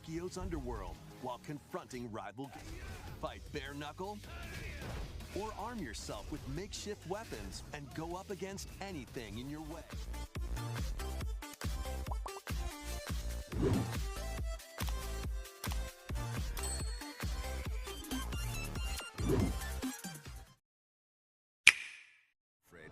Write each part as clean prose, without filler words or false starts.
Tokyo's underworld while confronting rival fight bare knuckle, or arm yourself with makeshift weapons and go up against anything in your way.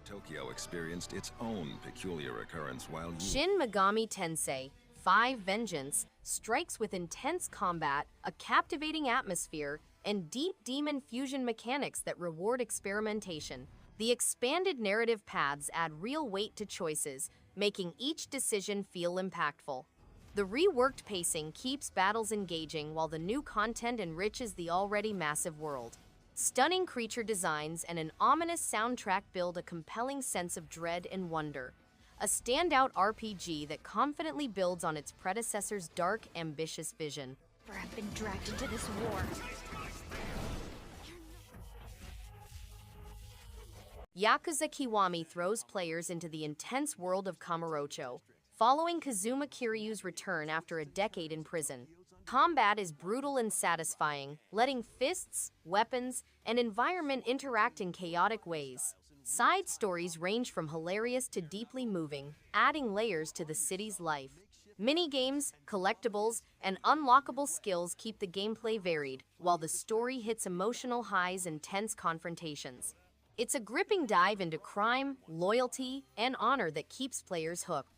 Tokyo experienced its own peculiar occurrence while Shin Megami Tensei 5 Vengeance strikes with intense combat, a captivating atmosphere, and deep demon fusion mechanics that reward experimentation. The expanded narrative paths add real weight to choices, making each decision feel impactful. The reworked pacing keeps battles engaging while the new content enriches the already massive world. Stunning creature designs and an ominous soundtrack build a compelling sense of dread and wonder. A standout RPG that confidently builds on its predecessor's dark, ambitious vision. I've been dragged into this war. Yakuza Kiwami throws players into the intense world of Kamurocho, following Kazuma Kiryu's return after a decade in prison. Combat is brutal and satisfying, letting fists, weapons, and environment interact in chaotic ways. Side stories range from hilarious to deeply moving, adding layers to the city's life. Mini-games, collectibles, and unlockable skills keep the gameplay varied, while the story hits emotional highs and tense confrontations. It's a gripping dive into crime, loyalty, and honor that keeps players hooked.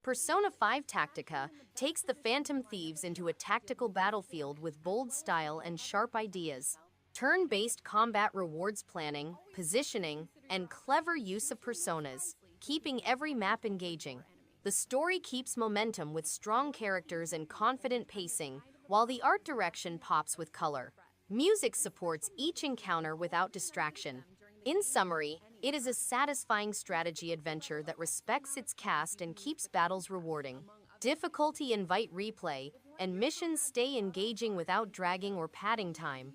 Persona 5 Tactica takes the Phantom Thieves into a tactical battlefield with bold style and sharp ideas. Turn-based combat rewards planning, positioning, and clever use of personas, keeping every map engaging. The story keeps momentum with strong characters and confident pacing, while the art direction pops with color. Music supports each encounter without distraction. In summary, it is a satisfying strategy adventure that respects its cast and keeps battles rewarding. Difficulty invite replay, and missions stay engaging without dragging or padding time.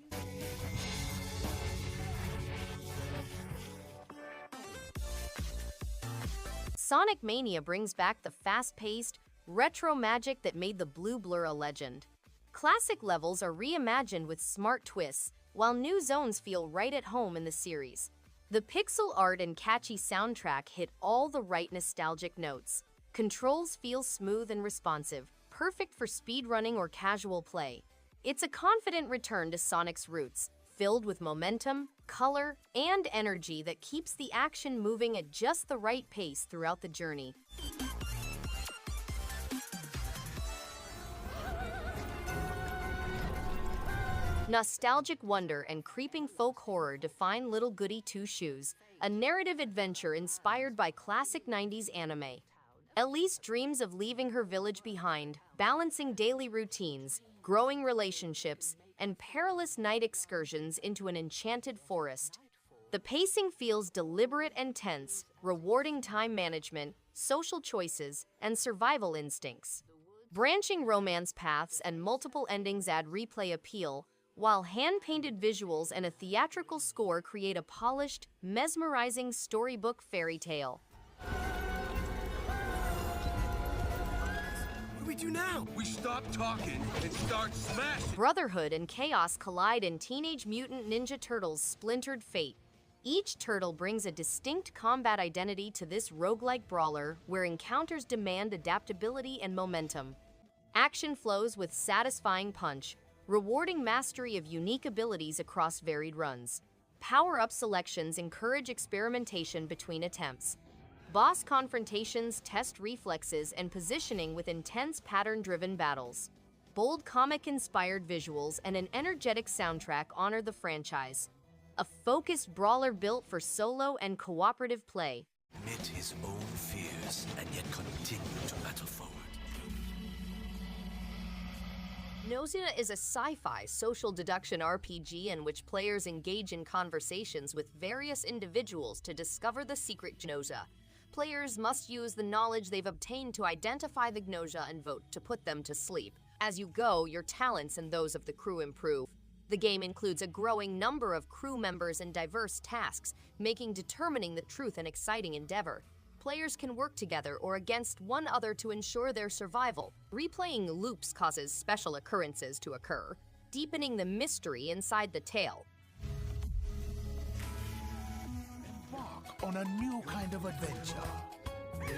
Sonic Mania brings back the fast-paced, retro magic that made the Blue Blur a legend. Classic levels are reimagined with smart twists, while new zones feel right at home in the series. The pixel art and catchy soundtrack hit all the right nostalgic notes. Controls feel smooth and responsive, perfect for speedrunning or casual play. It's a confident return to Sonic's roots, filled with momentum, color, and energy that keeps the action moving at just the right pace throughout the journey. Nostalgic wonder and creeping folk horror define Little Goody Two Shoes, a narrative adventure inspired by classic 90s anime. Elise dreams of leaving her village behind, balancing daily routines, growing relationships, and perilous night excursions into an enchanted forest. The pacing feels deliberate and tense, rewarding time management, social choices, and survival instincts. Branching romance paths and multiple endings add replay appeal, while hand-painted visuals and a theatrical score create a polished, mesmerizing storybook fairy tale. What do we do now? We stop talking and start smashing! Brotherhood and chaos collide in Teenage Mutant Ninja Turtles' Splintered Fate. Each turtle brings a distinct combat identity to this roguelike brawler, where encounters demand adaptability and momentum. Action flows with satisfying punch, rewarding mastery of unique abilities across varied runs. Power-up selections encourage experimentation between attempts. Boss confrontations test reflexes and positioning with intense pattern-driven battles. Bold comic-inspired visuals and an energetic soundtrack honor the franchise. A focused brawler built for solo and cooperative play. Admit his own fears and yet continue to battle forward. Gnosia is a sci-fi social deduction RPG in which players engage in conversations with various individuals to discover the secret Gnosia. Players must use the knowledge they've obtained to identify the Gnosia and vote to put them to sleep. As you go, your talents and those of the crew improve. The game includes a growing number of crew members and diverse tasks, making determining the truth an exciting endeavor. players can work together or against one other to ensure their survival. Replaying loops causes special occurrences to occur, deepening the mystery inside the tale. Embark on a new kind of adventure.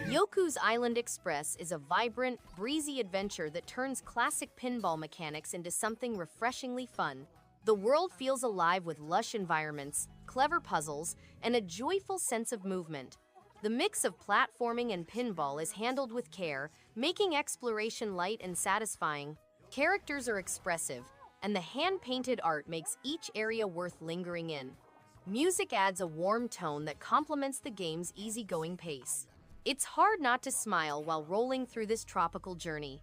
Yoku's Island Express is a vibrant, breezy adventure that turns classic pinball mechanics into something refreshingly fun. The world feels alive with lush environments, clever puzzles, and a joyful sense of movement. The mix of platforming and pinball is handled with care, making exploration light and satisfying. Characters are expressive, and the hand-painted art makes each area worth lingering in. Music adds a warm tone that complements the game's easygoing pace. It's hard not to smile while rolling through this tropical journey.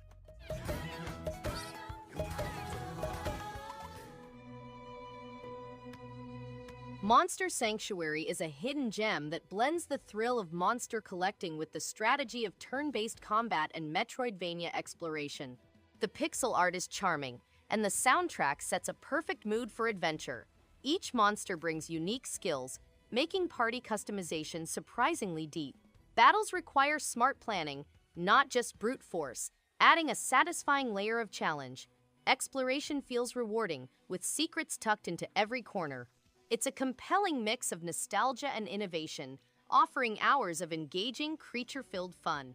Monster Sanctuary is a hidden gem that blends the thrill of monster collecting with the strategy of turn-based combat and Metroidvania exploration. The pixel art is charming, and the soundtrack sets a perfect mood for adventure. Each monster brings unique skills, making party customization surprisingly deep. Battles require smart planning, not just brute force, adding a satisfying layer of challenge. Exploration feels rewarding, with secrets tucked into every corner. It's a compelling mix of nostalgia and innovation, offering hours of engaging, creature-filled fun.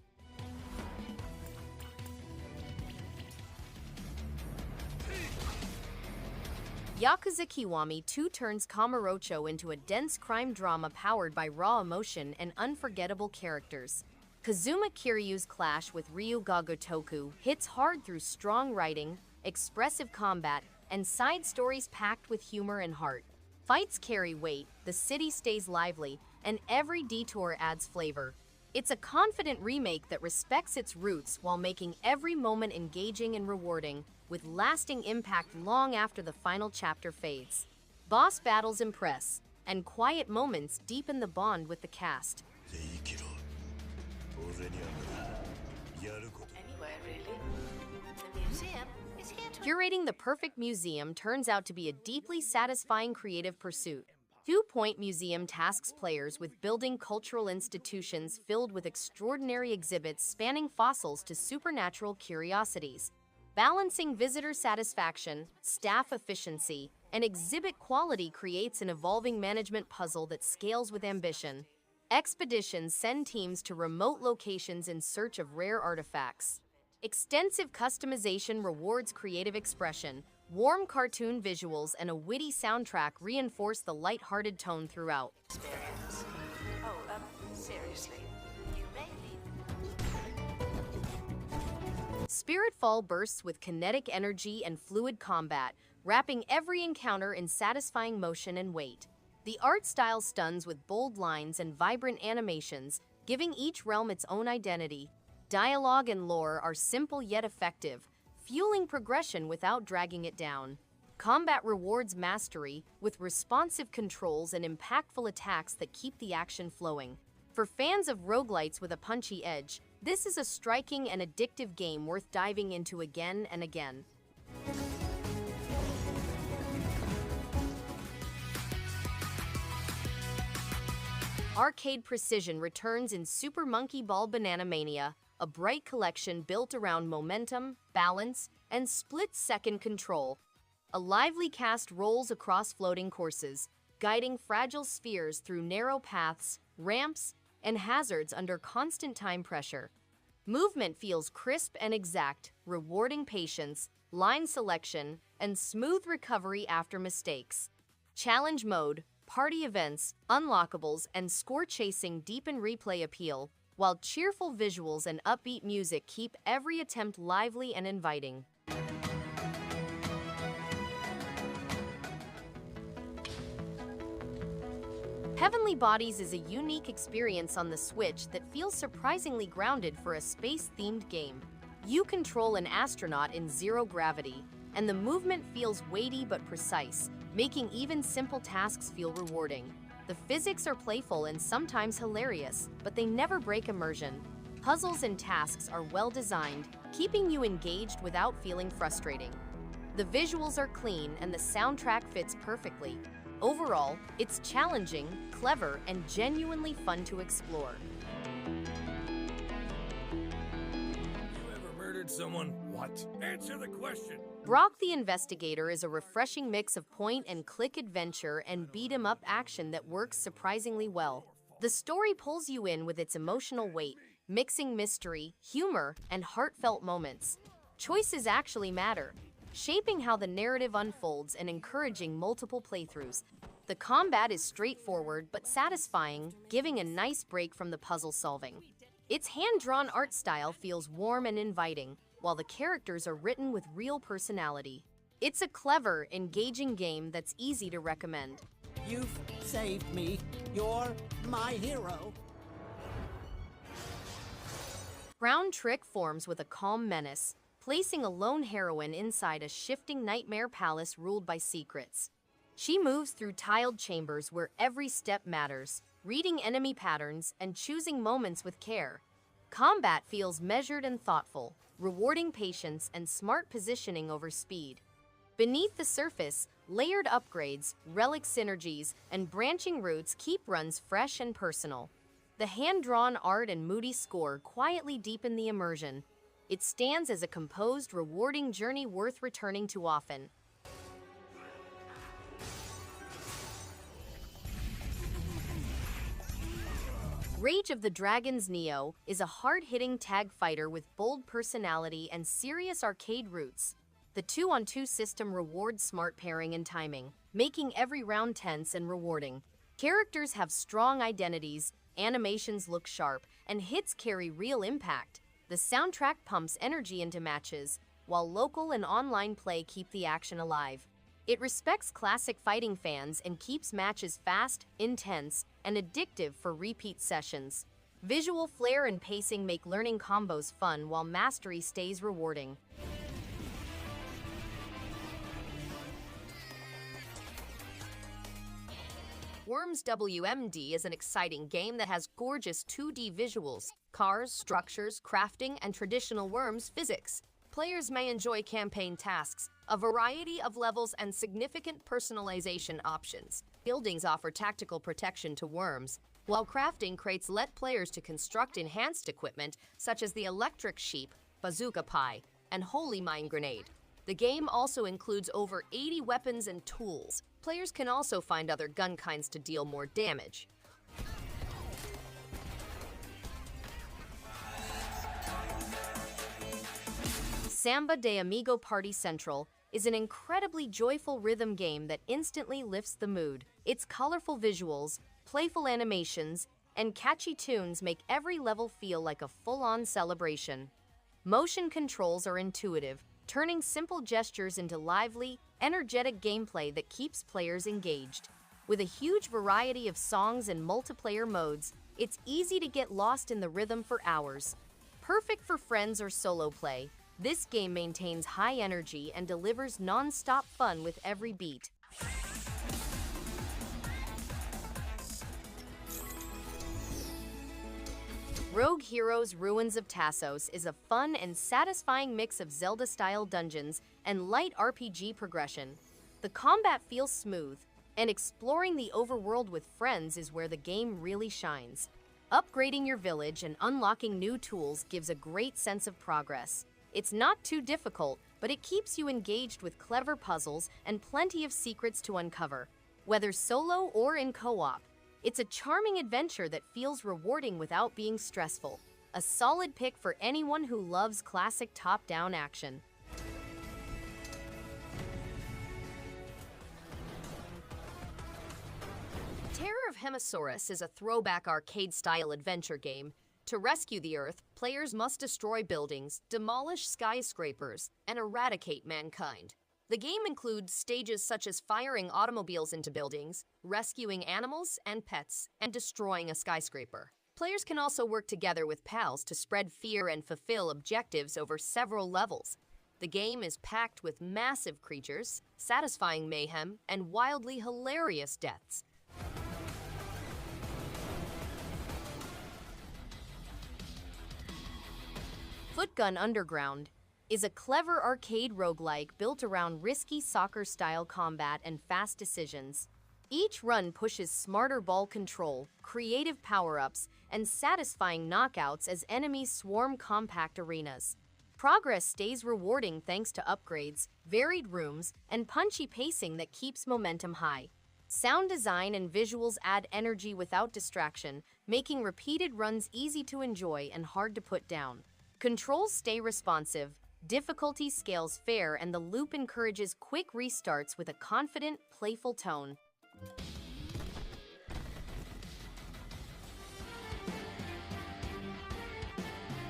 Yakuza Kiwami 2 turns Kamurocho into a dense crime drama powered by raw emotion and unforgettable characters. Kazuma Kiryu's clash with Ryu Gotoku hits hard through strong writing, expressive combat, and side stories packed with humor and heart. Fights carry weight, the city stays lively, and every detour adds flavor. It's a confident remake that respects its roots while making every moment engaging and rewarding, with lasting impact long after the final chapter fades. Boss battles impress, and quiet moments deepen the bond with the cast. Anywhere, really. The museum is here to... Curating the perfect museum turns out to be a deeply satisfying creative pursuit. 2 Point Museum tasks players with building cultural institutions filled with extraordinary exhibits spanning fossils to supernatural curiosities. Balancing visitor satisfaction, staff efficiency, and exhibit quality creates an evolving management puzzle that scales with ambition. Expeditions send teams to remote locations in search of rare artifacts. Extensive customization rewards creative expression. Warm cartoon visuals and a witty soundtrack reinforce the light-hearted tone throughout. experience. Oh, seriously. You may need... Spiritfall bursts with kinetic energy and fluid combat, wrapping every encounter in satisfying motion and weight. The art style stuns with bold lines and vibrant animations, giving each realm its own identity. Dialogue and lore are simple yet effective, fueling progression without dragging it down. Combat rewards mastery, with responsive controls and impactful attacks that keep the action flowing. For fans of roguelites with a punchy edge, this is a striking and addictive game worth diving into again and again. Arcade precision returns in Super Monkey Ball Banana Mania, a bright collection built around momentum, balance, and split-second control. A lively cast rolls across floating courses, guiding fragile spheres through narrow paths, ramps, and hazards under constant time pressure. Movement feels crisp and exact, rewarding patience, line selection, and smooth recovery after mistakes. Challenge mode, party events, unlockables, and score chasing deepen replay appeal, while cheerful visuals and upbeat music keep every attempt lively and inviting. Heavenly Bodies is a unique experience on the Switch that feels surprisingly grounded for a space-themed game. You control an astronaut in zero gravity, and the movement feels weighty but precise, making even simple tasks feel rewarding. The physics are playful and sometimes hilarious, but they never break immersion. Puzzles and tasks are well designed, keeping you engaged without feeling frustrating. The visuals are clean and the soundtrack fits perfectly. Overall, it's challenging, clever, and genuinely fun to explore. someone? What? Answer the question. BROK the InvestiGator is a refreshing mix of point-and-click adventure and beat-em-up action that works surprisingly well. The story pulls you in with its emotional weight, mixing mystery, humor, and heartfelt moments. Choices actually matter, shaping how the narrative unfolds and encouraging multiple playthroughs. The combat is straightforward but satisfying, giving a nice break from the puzzle solving. Its hand-drawn art style feels warm and inviting, while the characters are written with real personality. It's a clever, engaging game that's easy to recommend. You've saved me. You're my hero. Brown Trick forms with a calm menace, placing a lone heroine inside a shifting nightmare palace ruled by secrets. She moves through tiled chambers where every step matters, reading enemy patterns and choosing moments with care. Combat feels measured and thoughtful, rewarding patience and smart positioning over speed. Beneath the surface, layered upgrades, relic synergies, and branching routes keep runs fresh and personal. The hand-drawn art and moody score quietly deepen the immersion. It stands as a composed, rewarding journey worth returning to often. Rage of the Dragons Neo is a hard-hitting tag fighter with bold personality and serious arcade roots. The 2-on-2 system rewards smart pairing and timing, making every round tense and rewarding. Characters have strong identities, animations look sharp, and hits carry real impact. The soundtrack pumps energy into matches, while local and online play keep the action alive. It respects classic fighting fans and keeps matches fast, intense, and addictive for repeat sessions. Visual flair and pacing make learning combos fun while mastery stays rewarding. Worms W.M.D is an exciting game that has gorgeous 2D visuals, cars, structures, crafting, and traditional Worms physics. Players may enjoy campaign tasks, a variety of levels, and significant personalization options. Buildings offer tactical protection to Worms, while crafting crates let players to construct enhanced equipment such as the electric sheep, bazooka pie, and holy mine grenade. The game also includes over 80 weapons and tools. Players can also find other gun kinds to deal more damage. Samba de Amigo Party Central is an incredibly joyful rhythm game that instantly lifts the mood. Its colorful visuals, playful animations, and catchy tunes make every level feel like a full-on celebration. Motion controls are intuitive, turning simple gestures into lively, energetic gameplay that keeps players engaged. With a huge variety of songs and multiplayer modes, it's easy to get lost in the rhythm for hours. Perfect for friends or solo play, this game maintains high energy and delivers non-stop fun with every beat. Rogue Heroes Ruins of Tasos is a fun and satisfying mix of Zelda-style dungeons and light RPG progression. The combat feels smooth, and exploring the overworld with friends is where the game really shines. Upgrading your village and unlocking new tools gives a great sense of progress. It's not too difficult, but it keeps you engaged with clever puzzles and plenty of secrets to uncover. Whether solo or in co-op, it's a charming adventure that feels rewarding without being stressful. A solid pick for anyone who loves classic top-down action. Terror of Hemasaurus is a throwback arcade-style adventure game. To rescue the Earth, players must destroy buildings, demolish skyscrapers, and eradicate mankind. The game includes stages such as firing automobiles into buildings, rescuing animals and pets, and destroying a skyscraper. Players can also work together with pals to spread fear and fulfill objectives over several levels. The game is packed with massive creatures, satisfying mayhem, and wildly hilarious deaths. Footgun Underground is a clever arcade roguelike built around risky soccer-style combat and fast decisions. Each run pushes smarter ball control, creative power-ups, and satisfying knockouts as enemies swarm compact arenas. Progress stays rewarding thanks to upgrades, varied rooms, and punchy pacing that keeps momentum high. Sound design and visuals add energy without distraction, making repeated runs easy to enjoy and hard to put down. Controls stay responsive, difficulty scales fair, and the loop encourages quick restarts with a confident, playful tone.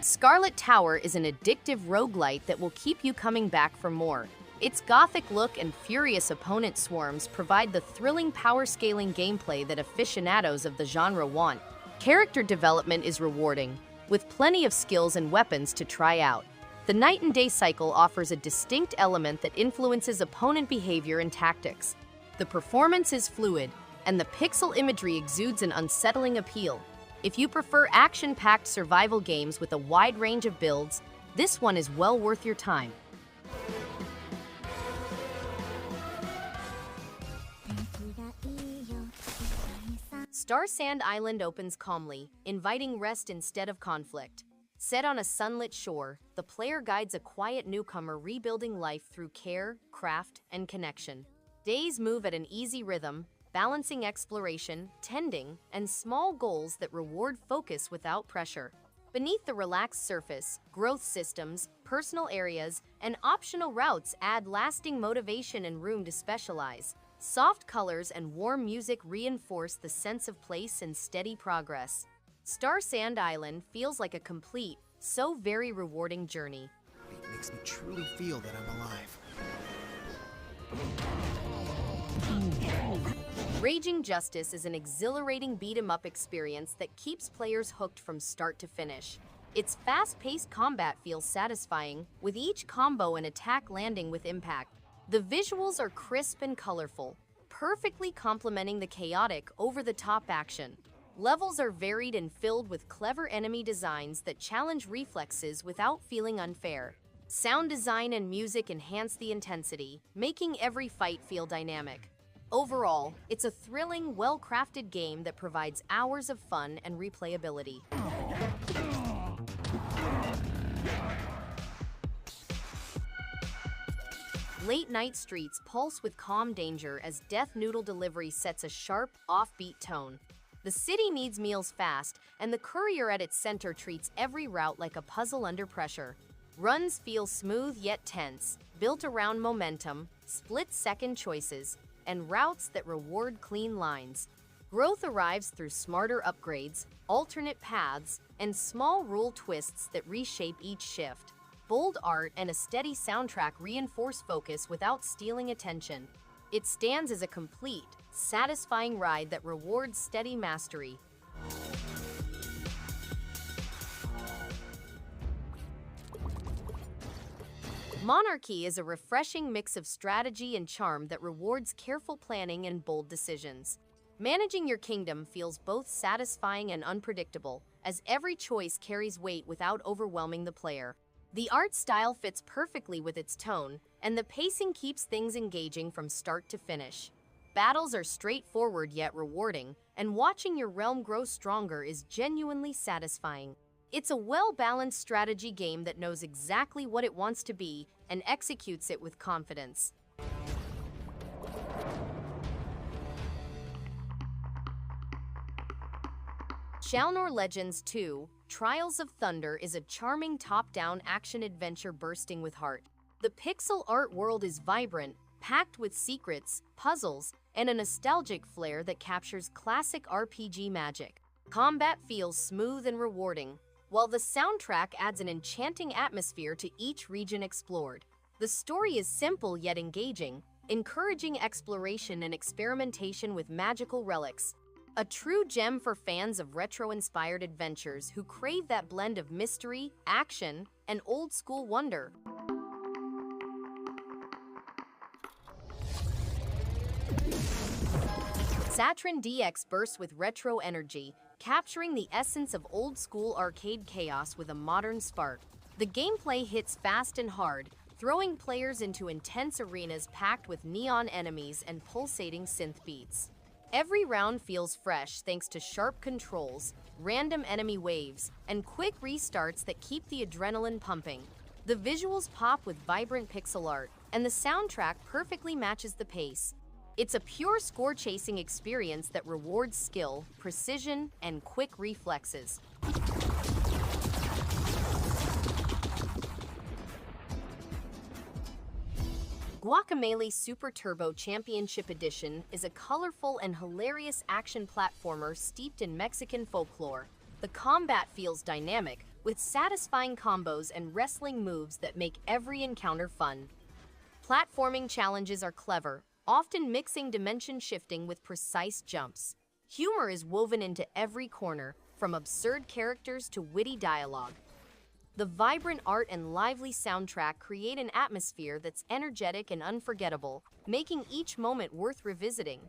Scarlet Tower is an addictive roguelite that will keep you coming back for more. Its gothic look and furious opponent swarms provide the thrilling power-scaling gameplay that aficionados of the genre want. Character development is rewarding, with plenty of skills and weapons to try out. The night and day cycle offers a distinct element that influences opponent behavior and tactics. The performance is fluid, and the pixel imagery exudes an unsettling appeal. If you prefer action-packed survival games with a wide range of builds, this one is well worth your time. Starsand Island opens calmly, inviting rest instead of conflict. Set on a sunlit shore, the player guides a quiet newcomer rebuilding life through care, craft, and connection. Days move at an easy rhythm, balancing exploration, tending, and small goals that reward focus without pressure. Beneath the relaxed surface, growth systems, personal areas, and optional routes add lasting motivation and room to specialize. Soft colors and warm music reinforce the sense of place and steady progress. Starsand Island feels like a complete, so very rewarding journey. It makes me truly feel that I'm alive. Raging Justice is an exhilarating beat-em-up experience that keeps players hooked from start to finish. Its fast-paced combat feels satisfying, with each combo and attack landing with impact. The visuals are crisp and colorful, perfectly complementing the chaotic, over-the-top action. Levels are varied and filled with clever enemy designs that challenge reflexes without feeling unfair. Sound design and music enhance the intensity, making every fight feel dynamic. Overall, it's a thrilling, well-crafted game that provides hours of fun and replayability. Late-night streets pulse with calm danger as Death Noodle delivery sets a sharp, offbeat tone. The city needs meals fast, and the courier at its center treats every route like a puzzle under pressure. Runs feel smooth yet tense, built around momentum, split-second choices, and routes that reward clean lines. Growth arrives through smarter upgrades, alternate paths, and small rule twists that reshape each shift. Bold art and a steady soundtrack reinforce focus without stealing attention. It stands as a complete, satisfying ride that rewards steady mastery. Monarchy is a refreshing mix of strategy and charm that rewards careful planning and bold decisions. Managing your kingdom feels both satisfying and unpredictable, as every choice carries weight without overwhelming the player. The art style fits perfectly with its tone, and the pacing keeps things engaging from start to finish. Battles are straightforward yet rewarding, and watching your realm grow stronger is genuinely satisfying. It's a well-balanced strategy game that knows exactly what it wants to be and executes it with confidence. Shalnor Legends 2: Trials of Thunder is a charming top-down action-adventure bursting with heart. The pixel art world is vibrant, packed with secrets, puzzles, and a nostalgic flair that captures classic RPG magic. Combat feels smooth and rewarding, while the soundtrack adds an enchanting atmosphere to each region explored. The story is simple yet engaging, encouraging exploration and experimentation with magical relics. A true gem for fans of retro-inspired adventures who crave that blend of mystery, action, and old-school wonder. Satryn DX bursts with retro energy, capturing the essence of old-school arcade chaos with a modern spark. The gameplay hits fast and hard, throwing players into intense arenas packed with neon enemies and pulsating synth beats. Every round feels fresh thanks to sharp controls, random enemy waves, and quick restarts that keep the adrenaline pumping. The The visuals pop with vibrant pixel art, and the soundtrack perfectly matches the pace. It's a pure score-chasing experience that rewards skill, precision, and quick reflexes. Guacamelee Super Turbo Championship Edition is a colorful and hilarious action platformer steeped in Mexican folklore. The combat feels dynamic, with satisfying combos and wrestling moves that make every encounter fun. Platforming challenges are clever, often mixing dimension shifting with precise jumps. Humor is woven into every corner, from absurd characters to witty dialogue. The vibrant art and lively soundtrack create an atmosphere that's energetic and unforgettable, making each moment worth revisiting.